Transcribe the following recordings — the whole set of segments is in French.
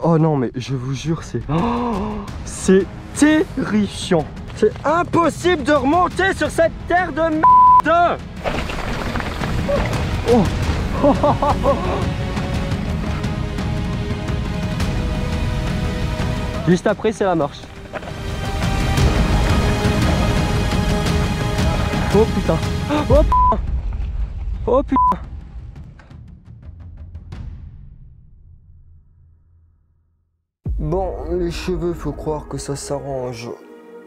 Oh non, mais je vous jure, c'est... Oh, c'est terrifiant. C'est impossible de remonter sur cette terre de merde. Oh. Juste après, c'est la marche. Oh putain. Oh putain. Oh putain. Bon, les cheveux, faut croire que ça s'arrange.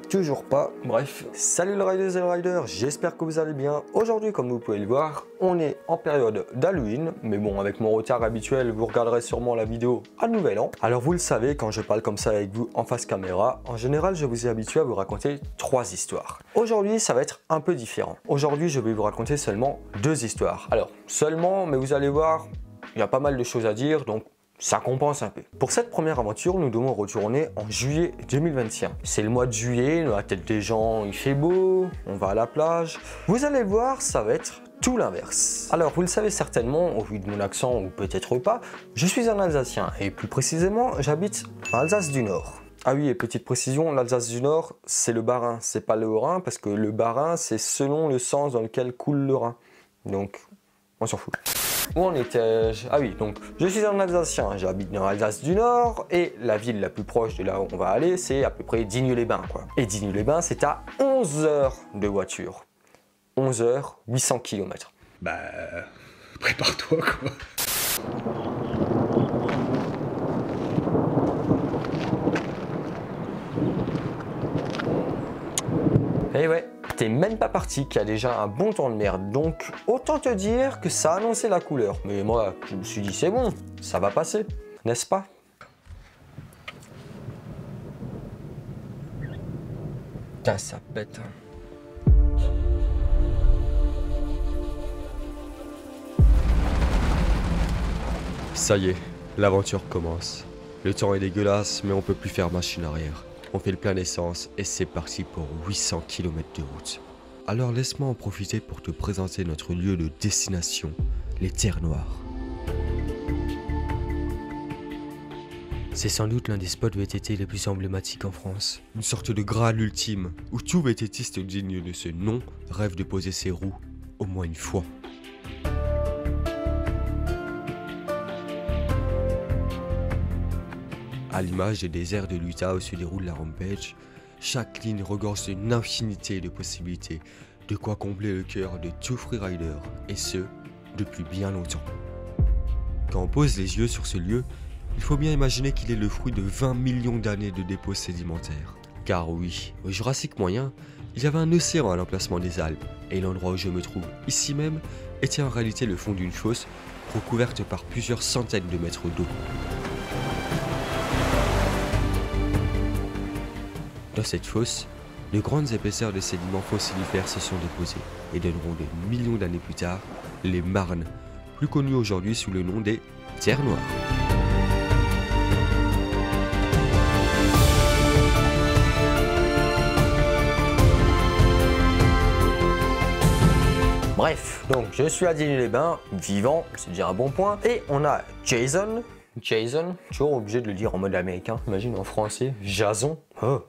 Toujours pas. Bref, salut les riders et les riders, j'espère que vous allez bien. Aujourd'hui, comme vous pouvez le voir, on est en période d'Halloween. Mais bon, avec mon retard habituel, vous regarderez sûrement la vidéo à Nouvel An. Alors vous le savez, quand je parle comme ça avec vous en face caméra, en général, je vous ai habitué à vous raconter 3 histoires. Aujourd'hui, ça va être un peu différent. Aujourd'hui, je vais vous raconter seulement 2 histoires. Alors, seulement, mais vous allez voir, il y a pas mal de choses à dire, donc ça compense un peu. Pour cette première aventure, nous devons retourner en juillet 2021. C'est le mois de juillet, dans la tête des gens, il fait beau, on va à la plage. Vous allez voir, ça va être tout l'inverse. Alors, vous le savez certainement, au vu de mon accent, ou peut-être pas, je suis un Alsacien, et plus précisément, j'habite en Alsace du Nord. Ah oui, et petite précision, l'Alsace du Nord, c'est le Bas-Rhin, c'est pas le Haut-Rhin, parce que le Bas-Rhin, c'est selon le sens dans lequel coule le Rhin. Donc, on s'en fout. Où en étais-je? Ah oui, donc je suis un Alsacien, j'habite dans l'Alsace du Nord et la ville la plus proche de là où on va aller, c'est à peu près Digne-les-Bains, quoi. Et Digne-les-Bains, c'est à 11 heures de voiture. 11 heures, 800 km. Bah, prépare-toi, quoi. Eh ouais, t'es même pas parti qu'il y a déjà un bon temps de merde, donc autant te dire que ça a annoncé la couleur. Mais moi, je me suis dit c'est bon, ça va passer, n'est-ce pas? Putain, ça pète. Ça y est, l'aventure commence. Le temps est dégueulasse, mais on peut plus faire machine arrière. On fait le plein d'essence et c'est parti pour 800 km de route. Alors laisse-moi en profiter pour te présenter notre lieu de destination, les Terres Noires. C'est sans doute l'un des spots VTT les plus emblématiques en France. Une sorte de Graal ultime, où tout VTTiste digne de ce nom rêve de poser ses roues au moins une fois. À l'image des déserts de l'Utah où se déroule la Rampage, chaque ligne regorge d'une infinité de possibilités, de quoi combler le cœur de tout freerider, et ce, depuis bien longtemps. Quand on pose les yeux sur ce lieu, il faut bien imaginer qu'il est le fruit de 20 millions d'années de dépôts sédimentaires. Car oui, au Jurassique moyen, il y avait un océan à l'emplacement des Alpes, et l'endroit où je me trouve, ici même, était en réalité le fond d'une fosse recouverte par plusieurs centaines de mètres d'eau. Dans cette fosse, de grandes épaisseurs de sédiments fossilifères se sont déposées et donneront des millions d'années plus tard les marnes, plus connues aujourd'hui sous le nom des Terres Noires. Bref, donc je suis à Digne-les-Bains, vivant, c'est déjà un bon point, et on a Jason, toujours obligé de le dire en mode américain, imagine en français, Jason. Oh.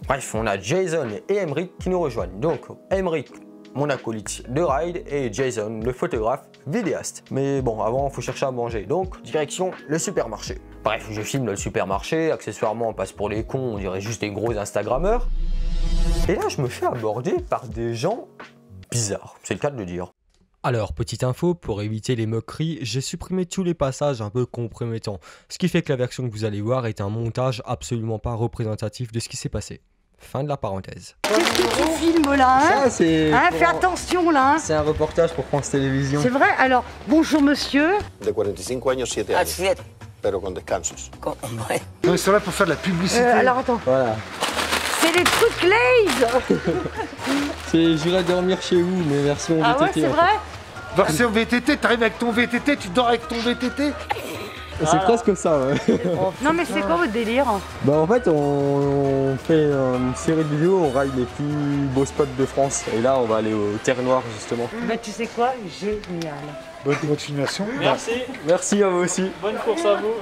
Bref, on a Jason et Emeric qui nous rejoignent. Donc, Emeric, mon acolyte de ride, et Jason, le photographe vidéaste. Mais bon, avant, il faut chercher à manger. Donc, direction le supermarché. Bref, je filme dans le supermarché. Accessoirement, on passe pour les cons, on dirait juste des gros Instagrammeurs. Et là, je me fais aborder par des gens bizarres. C'est le cas de le dire. Alors, petite info, pour éviter les moqueries, j'ai supprimé tous les passages un peu compromettants, ce qui fait que la version que vous allez voir est un montage absolument pas représentatif de ce qui s'est passé. Fin de la parenthèse. Qu'est-ce que tu filmes là, hein? Ça, c'est... Hein, fais attention là, hein. C'est un reportage pour France Télévisions. C'est vrai? Alors, bonjour monsieur. De 45 años, 7 Ah, años, 7. pero con descansos. Ouais. Non, ils sont là pour faire de la publicité. Alors attends, Voilà. c'est les trucs Lays. C'est j'irai dormir chez vous, mais version Ah ouais, VTT. c'est en fait. vrai? Version VTT, t'arrives avec ton VTT, tu dors avec ton VTT. C'est presque ça, ouais. Non mais c'est quoi votre délire? Bah en fait on fait une série de vidéos, on ride les plus beaux spots de France. Et là on va aller aux Terres Noires justement. Bah tu sais quoi? Génial. Bonne continuation. Merci, Merci à vous aussi. bonne course à vous.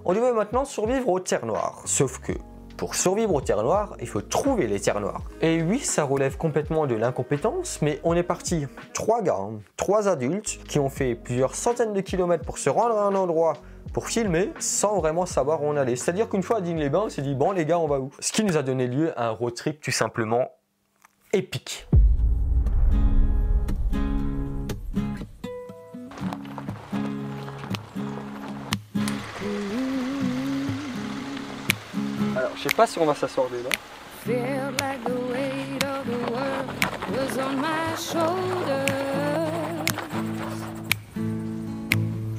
on devait maintenant survivre aux terres noires. Sauf que pour survivre aux terres noires, il faut trouver les terres noires. Et oui, ça relève complètement de l'incompétence, mais on est parti 3 gars, 3 adultes, qui ont fait plusieurs centaines de kilomètres pour se rendre à un endroit pour filmer, sans vraiment savoir où on allait. C'est-à-dire qu'une fois à Digne-les-Bains, on s'est dit, bon les gars, on va où? Ce qui nous a donné lieu à un road trip tout simplement épique. Alors, je sais pas si on va s'asseoir là. Felt like the weight of the world was on my shoulders.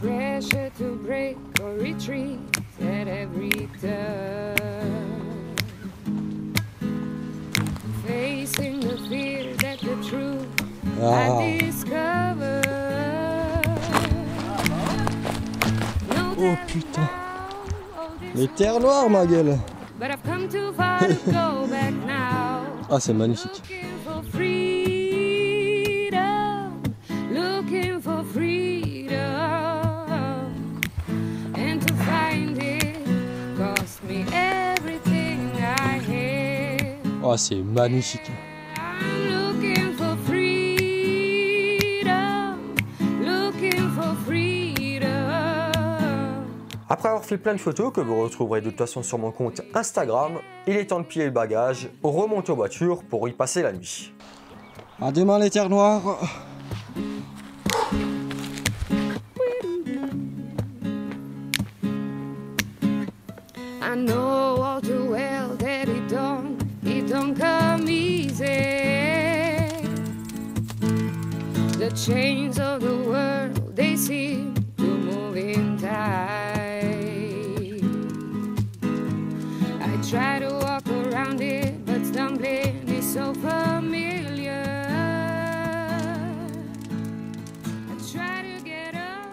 Pressure to break or retreat at every turn. Facing the fear that the truth I discovered. Oh putain. Les terres noires, ma gueule. But I've come too far to go back now. Ah, c'est magnifique. Looking for freedom, looking for freedom, and to find it cost me everything I had. Oh, c'est magnifique. I'm looking for freedom, looking for freedom. Après avoir fait plein de photos que vous retrouverez de toute façon sur mon compte Instagram, il est temps de plier le bagage, remonter aux voitures pour y passer la nuit. À demain les terres noires. I know all too well that it don't come easy. The chains of the world, they seem to move in time. I try to walk around it, but stumbling is so familiar. I try to get up,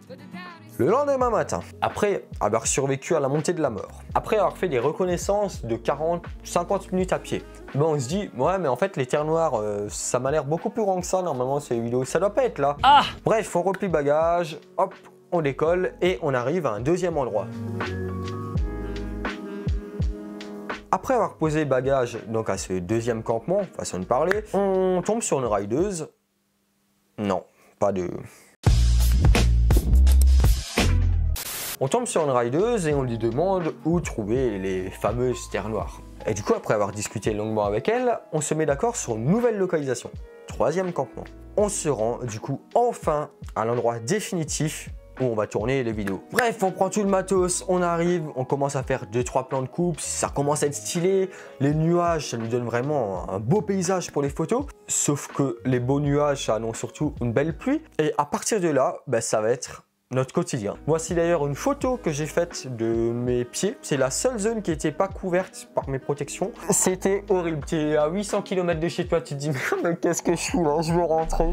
but the doubt is... Le lendemain matin, après avoir survécu à la montée de la mort, après avoir fait des reconnaissances de 40-50 minutes à pied, ben on se dit, ouais mais en fait les terres noires, ça m'a l'air beaucoup plus grand que ça normalement ces vidéos, ça doit pas être là. Ah, bref, on replie le bagage, hop, on décolle et on arrive à un deuxième endroit. Après avoir posé le bagage donc à ce deuxième campement, façon de parler, on tombe sur une rideuse. Non, pas de... On tombe sur une rideuse et on lui demande où trouver les fameuses terres noires. Et du coup, après avoir discuté longuement avec elle, on se met d'accord sur une nouvelle localisation. Troisième campement. On se rend du coup enfin à l'endroit définitif où on va tourner les vidéos. Bref, on prend tout le matos, on arrive, on commence à faire 2-3 plans de coupe, ça commence à être stylé. Les nuages, ça nous donne vraiment un beau paysage pour les photos. Sauf que les beaux nuages, ça annonce surtout une belle pluie. Et à partir de là, ben, ça va être notre quotidien. Voici d'ailleurs une photo que j'ai faite de mes pieds. C'est la seule zone qui n'était pas couverte par mes protections. C'était horrible. Tu es à 800 km de chez toi, tu te dis mais qu'est-ce que je fous là, je veux rentrer.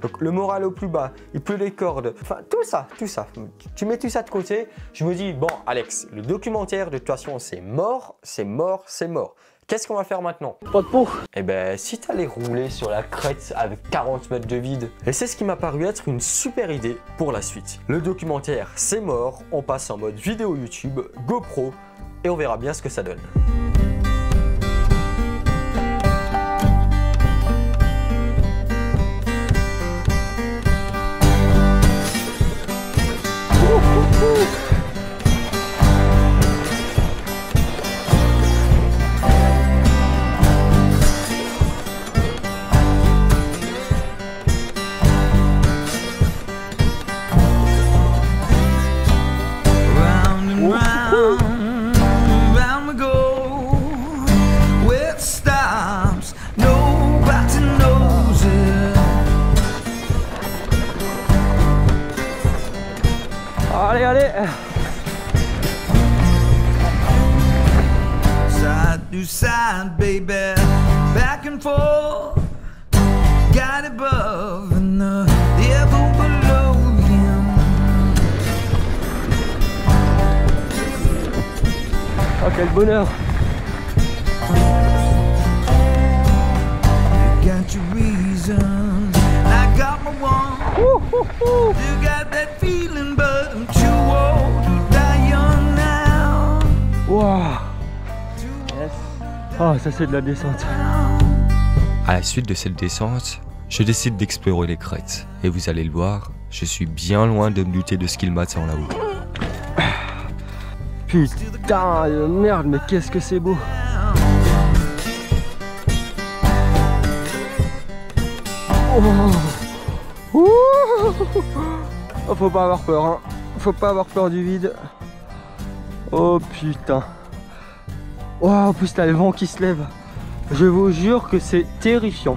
Donc le moral au plus bas, il pleut les cordes, enfin tout ça. Tu mets tout ça de côté, je me dis bon Alex, le documentaire de toute façon c'est mort. Qu'est-ce qu'on va faire maintenant? Pas de peau. Eh ben, si t'allais rouler sur la crête avec 40 mètres de vide. Et c'est ce qui m'a paru être une super idée pour la suite. Le documentaire, c'est mort. On passe en mode vidéo YouTube, GoPro, et on verra bien ce que ça donne. Allez. Side to side, baby, back and forth, God above and the devil below him. Oh, quel bonheur. You got your reason, I got my one. You got that feeling, but I'm too old to die Waouh. Ah, ça c'est de la descente. À la suite de cette descente, je décide d'explorer les crêtes. Et vous allez le voir, je suis bien loin de me douter de ce qu'il m'attend là-haut. Putain de merde, mais qu'est-ce que c'est beau. Oh. Oh, faut pas avoir peur, hein. Faut pas avoir peur du vide. Oh putain. Oh, en plus t'as le vent qui se lève. Je vous jure que c'est terrifiant.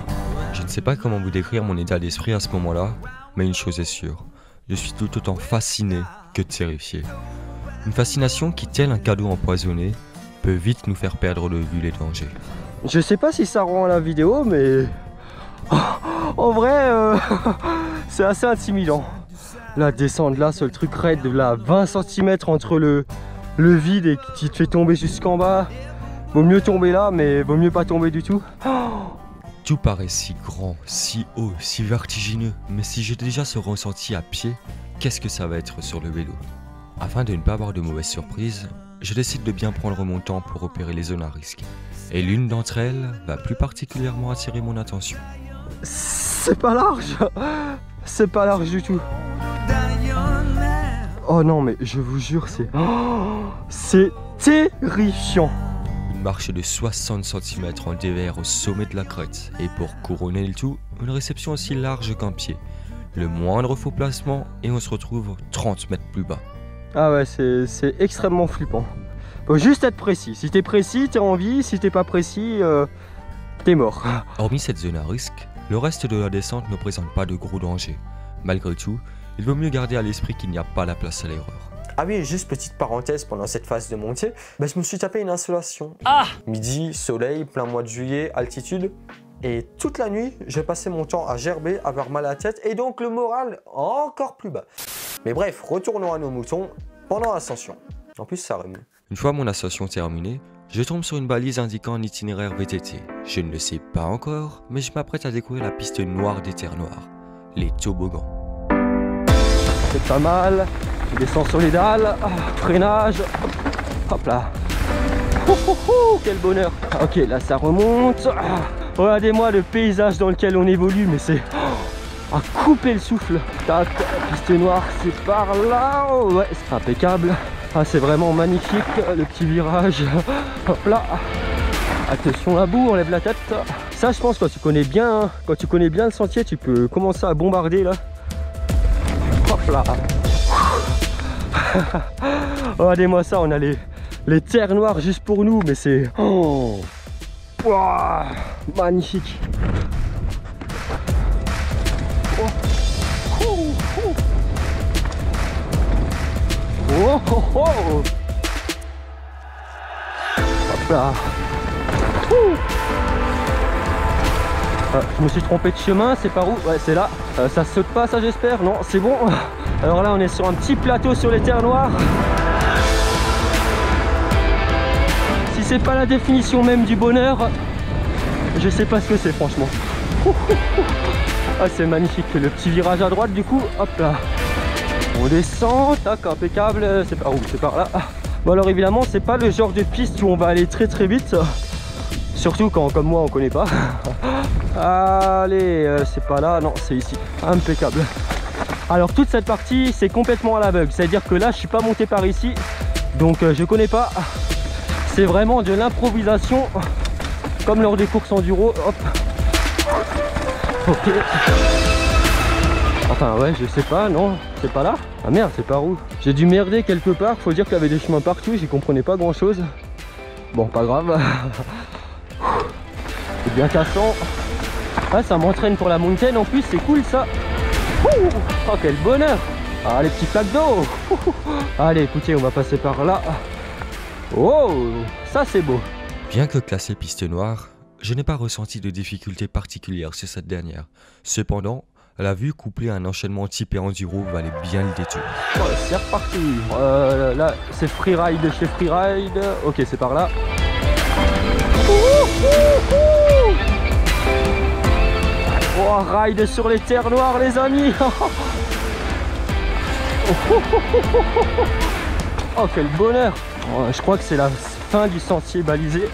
Je ne sais pas comment vous décrire mon état d'esprit à ce moment-là, mais une chose est sûre, je suis tout autant fasciné que terrifié. Une fascination qui, tel un cadeau empoisonné, peut vite nous faire perdre de vue les dangers. Je sais pas si ça rend la vidéo, mais en vrai, c'est assez intimidant. La descente là, sur le truc raide, de là, 20 cm entre le vide et qui te fait tomber jusqu'en bas. Vaut mieux tomber là, mais vaut mieux pas tomber du tout. Tout paraît si grand, si haut, si vertigineux, mais si j'ai déjà ce ressenti à pied, qu'est-ce que ça va être sur le vélo? Afin de ne pas avoir de mauvaises surprises, je décide de bien prendre mon temps pour repérer les zones à risque. Et l'une d'entre elles va plus particulièrement attirer mon attention. C'est pas large. C'est pas large du tout. Oh non, mais je vous jure, c'est terrifiant. Une marche de 60 cm en dévers au sommet de la crête. Et pour couronner le tout, une réception aussi large qu'un pied. Le moindre faux placement et on se retrouve 30 mètres plus bas. Ah ouais, c'est extrêmement flippant. Faut juste être précis. Si t'es précis, t'es en vie. Si t'es pas précis, t'es mort. Hormis cette zone à risque, le reste de la descente ne présente pas de gros dangers. Malgré tout, il vaut mieux garder à l'esprit qu'il n'y a pas la place à l'erreur. Ah oui, juste petite parenthèse, pendant cette phase de montée, je me suis tapé une insolation. Midi, soleil, plein mois de juillet, altitude. Et toute la nuit, j'ai passé mon temps à gerber, à avoir mal à la tête et donc le moral encore plus bas. Mais bref, retournons à nos moutons pendant l'ascension. En plus, ça remue. Une fois mon ascension terminée, je tombe sur une balise indiquant un itinéraire VTT. Je ne le sais pas encore, mais je m'apprête à découvrir la piste noire des terres noires, les toboggans. C'est pas mal, je descends sur les dalles, freinage, hop là. Quel bonheur. Ok, là ça remonte. Regardez-moi le paysage dans lequel on évolue, mais c'est à couper le souffle. Tac, piste noire, c'est par là. Oh, ouais, c'est impeccable. Ah, c'est vraiment magnifique, le petit virage. Hop là. Attention la boue, on lève la tête. Ça, je pense, quand tu connais bien le sentier, tu peux commencer à bombarder là. Hop là. Regardez-moi ça, on a les terres noires juste pour nous, mais c'est magnifique. Hop là. Je me suis trompé de chemin, c'est par où? Ouais, c'est là. Ça saute pas, ça, j'espère? Non, c'est bon. Alors là, on est sur un petit plateau sur les terres noires. Si c'est pas la définition même du bonheur, je sais pas ce que c'est, franchement. Ah, c'est magnifique. Le petit virage à droite, du coup, hop là. On descend, tac, impeccable. C'est par où? C'est par là. Bon, alors évidemment, c'est pas le genre de piste où on va aller très très vite. Surtout quand, comme moi, on connaît pas. Allez, c'est pas là, non, c'est ici. Impeccable. Alors toute cette partie, c'est complètement à l'aveugle. C'est-à-dire que là, je suis pas monté par ici. Donc je connais pas. C'est vraiment de l'improvisation. Comme lors des courses enduro. Hop. Ok. Enfin ouais, je sais pas, non, c'est pas là. Ah merde, c'est par où? J'ai dû merder quelque part. Faut dire qu'il y avait des chemins partout, j'y comprenais pas grand chose. Bon, pas grave. C'est bien cassant. Ah, ça m'entraîne pour la montagne en plus, c'est cool ça. Oh, quel bonheur. Ah, les petits flaques d'eau. Allez, écoutez, on va passer par là. Oh, ça c'est beau. Bien que classée piste noire, je n'ai pas ressenti de difficulté particulière sur cette dernière. Cependant, la vue couplée à un enchaînement type enduro valait bien le détour. Oh, c'est reparti. Là, c'est freeride de chez Freeride. Ok, c'est par là. Oh, ride sur les terres noires, les amis. Oh, quel bonheur. Je crois que c'est la fin du sentier balisé.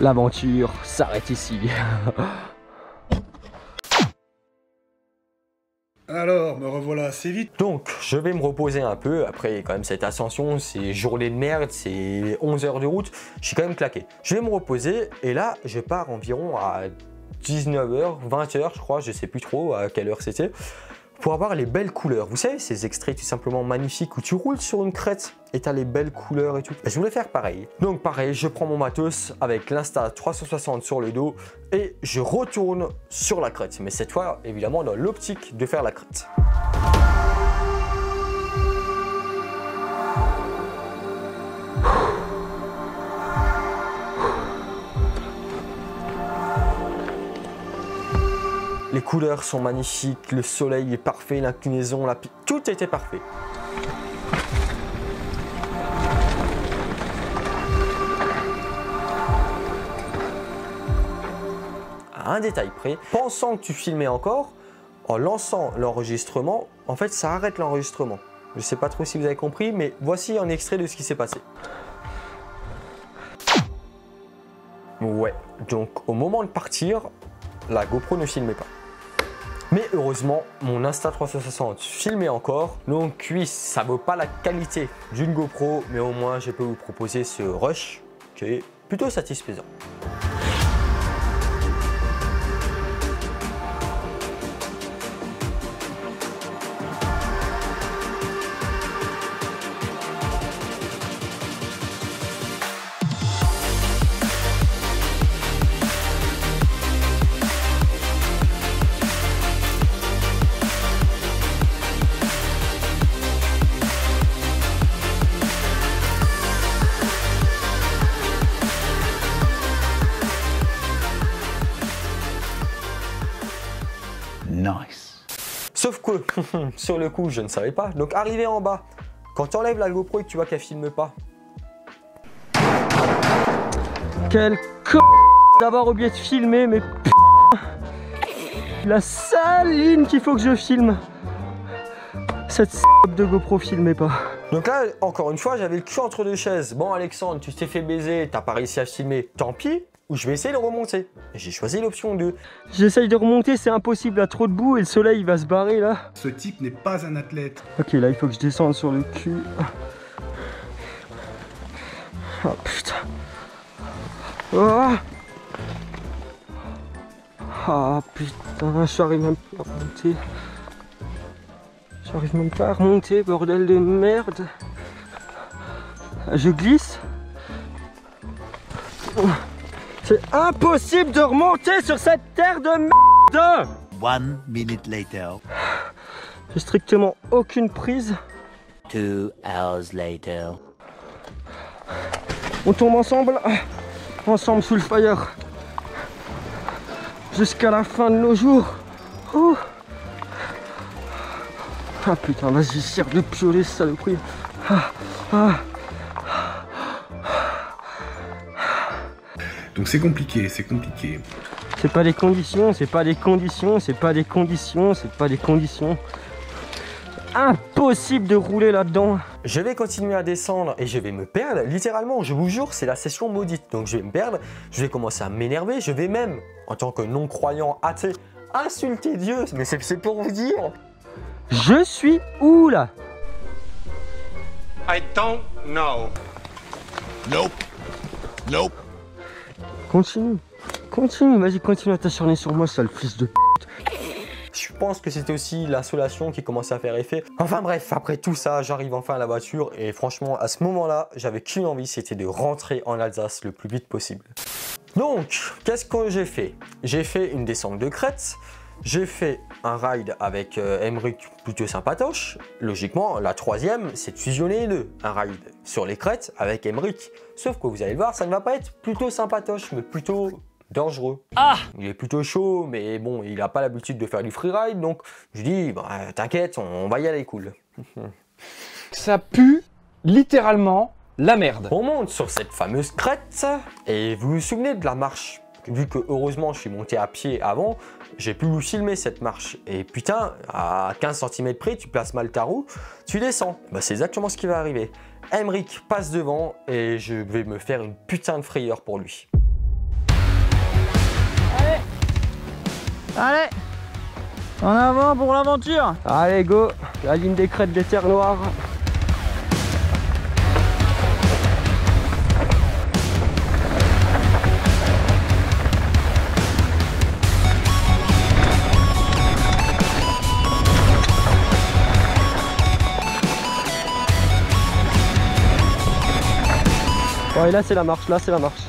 L'aventure s'arrête ici. Alors, me revoilà assez vite. Donc, je vais me reposer un peu. Après, quand même, cette ascension, c'est journée de merde, c'est 11 heures de route. Je suis quand même claqué. Je vais me reposer et là, je pars environ à 19h, 20h, je crois, je sais plus trop à quelle heure c'était, pour avoir les belles couleurs. Vous savez, ces extraits tout simplement magnifiques où tu roules sur une crête et tu as les belles couleurs et tout. Je voulais faire pareil. Donc pareil, je prends mon matos avec l'Insta360 sur le dos et je retourne sur la crête. Mais cette fois, évidemment, dans l'optique de faire la crête. Les couleurs sont magnifiques, le soleil est parfait, l'inclinaison, tout était parfait. À un détail près, pensant que tu filmais encore, en lançant l'enregistrement, en fait ça arrête l'enregistrement. Je ne sais pas trop si vous avez compris, mais voici un extrait de ce qui s'est passé. Ouais, donc au moment de partir, la GoPro ne filmait pas. Mais heureusement, mon Insta360 filmait encore. Donc oui, ça vaut pas la qualité d'une GoPro, mais au moins je peux vous proposer ce rush qui est plutôt satisfaisant. Nice. Sauf que, sur le coup, je ne savais pas. Donc, arrivé en bas, quand tu enlèves la GoPro et que tu vois qu'elle filme pas. Quel con d'avoir oublié de filmer, mais la seule ligne qu'il faut que je filme. Cette de GoPro filmait pas. Donc là, encore une fois, j'avais le cul entre deux chaises. Bon, Alexandre, tu t'es fait baiser, t'as pas réussi à filmer, tant pis. Ou je vais essayer de remonter. J'ai choisi l'option 2. J'essaye de remonter, c'est impossible, à trop de boue et le soleil il va se barrer là. Ce type n'est pas un athlète. Ok, là il faut que je descende sur le cul. Oh putain. Oh, oh putain, j'arrive même pas à remonter. J'arrive même pas à remonter, bordel de merde. Je glisse. C'est impossible de remonter sur cette terre de merde. 1 minute later. J'ai strictement aucune prise. 2 hours later. On tombe ensemble, ensemble sous le fire. Jusqu'à la fin de nos jours. Oh. Ah putain, vas-y, sers de piolet, saloperie. Donc c'est compliqué, c'est compliqué. C'est pas des conditions, c'est pas des conditions, c'est pas des conditions, c'est pas des conditions. Impossible de rouler là-dedans. Je vais continuer à descendre et je vais me perdre. Littéralement, je vous jure, c'est la session maudite. Donc je vais me perdre, je vais commencer à m'énerver. Je vais même, en tant que non-croyant athée, insulter Dieu. Mais c'est pour vous dire. Je suis où là? I don't know. Nope. Nope. Continue, continue, vas-y, continue à t'acharner sur moi, sale fils de p***. Je pense que c'était aussi l'insolation qui commençait à faire effet. Enfin bref, après tout ça, j'arrive enfin à la voiture et franchement, à ce moment-là, j'avais qu'une envie, c'était de rentrer en Alsace le plus vite possible. Donc, qu'est-ce que j'ai fait? J'ai fait une descente de crête. J'ai fait un ride avec Emmerich plutôt sympatoche. Logiquement, la troisième, c'est de fusionner les deux. Un ride sur les crêtes avec Emmerich. Sauf que vous allez le voir, ça ne va pas être plutôt sympatoche, mais plutôt dangereux. Ah! Il est plutôt chaud, mais bon, il n'a pas l'habitude de faire du freeride, donc je dis, bah, t'inquiète, on va y aller cool. Ça pue littéralement la merde. On monte sur cette fameuse crête, et vous vous souvenez de la marche? Vu que heureusement je suis monté à pied avant, j'ai pu vous filmer cette marche. Et putain, à 15 cm près, tu places mal ta roue, tu descends. Bah, c'est exactement ce qui va arriver. Emric passe devant et je vais me faire une putain de frayeur pour lui. Allez, en avant pour l'aventure. Allez go, la ligne des crêtes des terres noires. Ouais, là c'est la marche, là c'est la marche.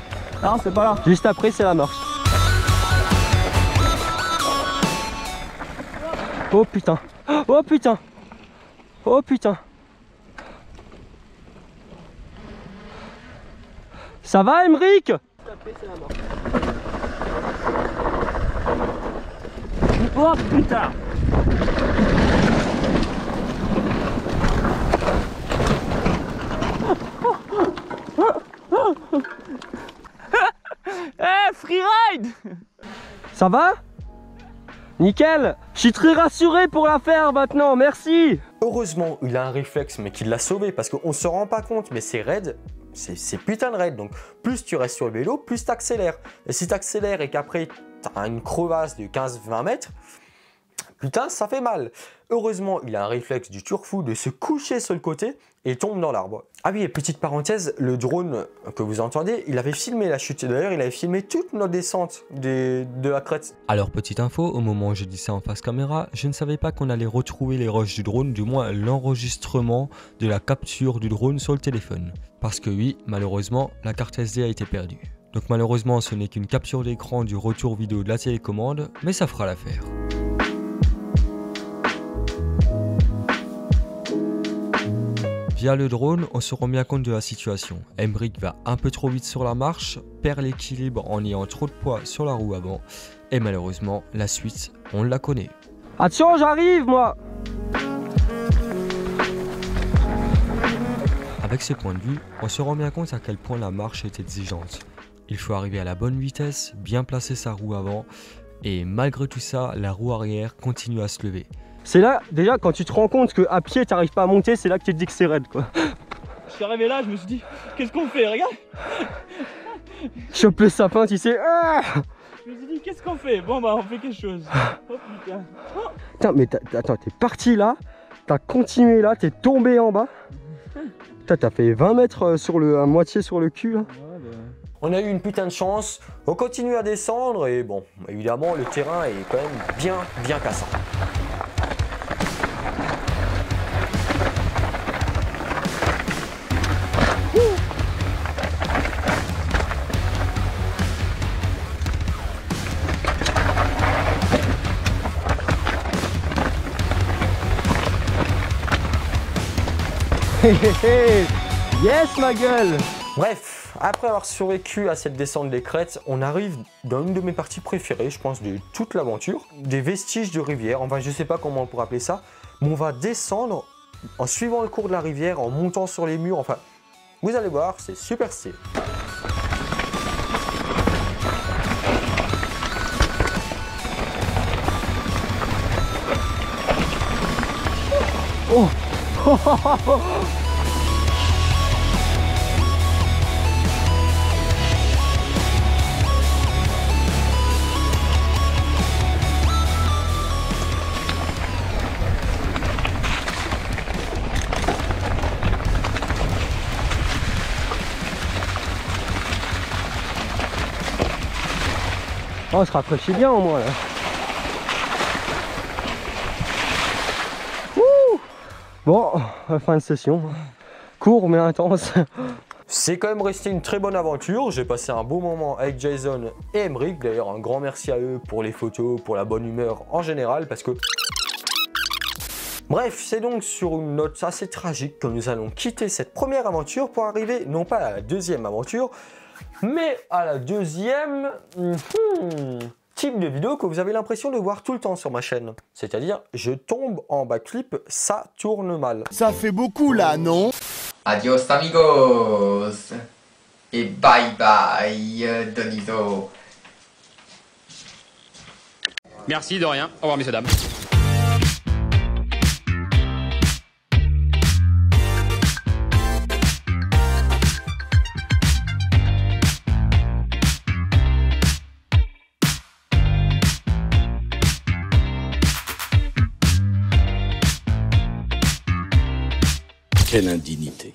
Non, c'est pas là. Juste après c'est la marche. Oh putain, oh putain, oh putain. Ça va Emric? Oh putain. Eh, freeride. Ça va? Nickel. Je suis très rassuré pour la faire maintenant, merci. Heureusement, il a un réflexe, mais qu'il l'a sauvé parce qu'on se rend pas compte, mais c'est raide. C'est putain de raide. Donc, plus tu restes sur le vélo, plus tu accélères. Et si tu accélères et qu'après, tu as une crevasse de 15-20 mètres, putain, ça fait mal. Heureusement, il a un réflexe du turfou de se coucher sur le côté et tombe dans l'arbre. Ah oui, et petite parenthèse, le drone que vous entendez, il avait filmé la chute. D'ailleurs, il avait filmé toute notre descente de la crête. Alors, petite info, au moment où je dis ça en face caméra, je ne savais pas qu'on allait retrouver les roches du drone, du moins l'enregistrement de la capture du drone sur le téléphone. Parce que oui, malheureusement, la carte SD a été perdue. Donc malheureusement, ce n'est qu'une capture d'écran du retour vidéo de la télécommande, mais ça fera l'affaire. Via le drone, on se rend bien compte de la situation. Emric va un peu trop vite sur la marche, perd l'équilibre en ayant trop de poids sur la roue avant, et malheureusement, la suite, on la connaît. Attention, j'arrive moi. Avec ce point de vue, on se rend bien compte à quel point la marche est exigeante. Il faut arriver à la bonne vitesse, bien placer sa roue avant, et malgré tout ça, la roue arrière continue à se lever. C'est là, déjà, quand tu te rends compte qu'à pied, tu n'arrives pas à monter, c'est là que tu te dis que c'est raide, quoi. Je suis arrivé là, je me suis dit, qu'est-ce qu'on fait? Regarde. Chope le sapin, tu sais. Ah, je me suis dit, qu'est-ce qu'on fait? Bon, bah, on fait quelque chose. Oh putain. Putain, mais attends, t'es parti là, t'as continué là, t'es tombé en bas. Putain, t'as fait 20 mètres à moitié sur le cul, là. Ouais, bah... On a eu une putain de chance, on continue à descendre et bon, évidemment, le terrain est quand même bien cassant. Yes ma gueule. Bref, après avoir survécu à cette descente des crêtes, on arrive dans une de mes parties préférées, je pense, de toute l'aventure. Des vestiges de rivière, enfin je sais pas comment on pourrait appeler ça, mais on va descendre en suivant le cours de la rivière, en montant sur les murs, enfin, vous allez voir, c'est super stylé. Oh. Oh, on se rafraîchit bien au moins là. Ouh. Bon, fin de session. Court mais intense. C'est quand même resté une très bonne aventure. J'ai passé un beau moment avec Jason et Emric. D'ailleurs, un grand merci à eux pour les photos, pour la bonne humeur en général, parce que... Bref, c'est donc sur une note assez tragique que nous allons quitter cette première aventure pour arriver non pas à la deuxième aventure, mais à la deuxième type de vidéo que vous avez l'impression de voir tout le temps sur ma chaîne. C'est-à-dire, je tombe en backflip, ça tourne mal. Ça fait beaucoup là, non? Adios amigos et bye bye Donizo. Merci de rien. Au revoir messieurs dames. Quelle indignité.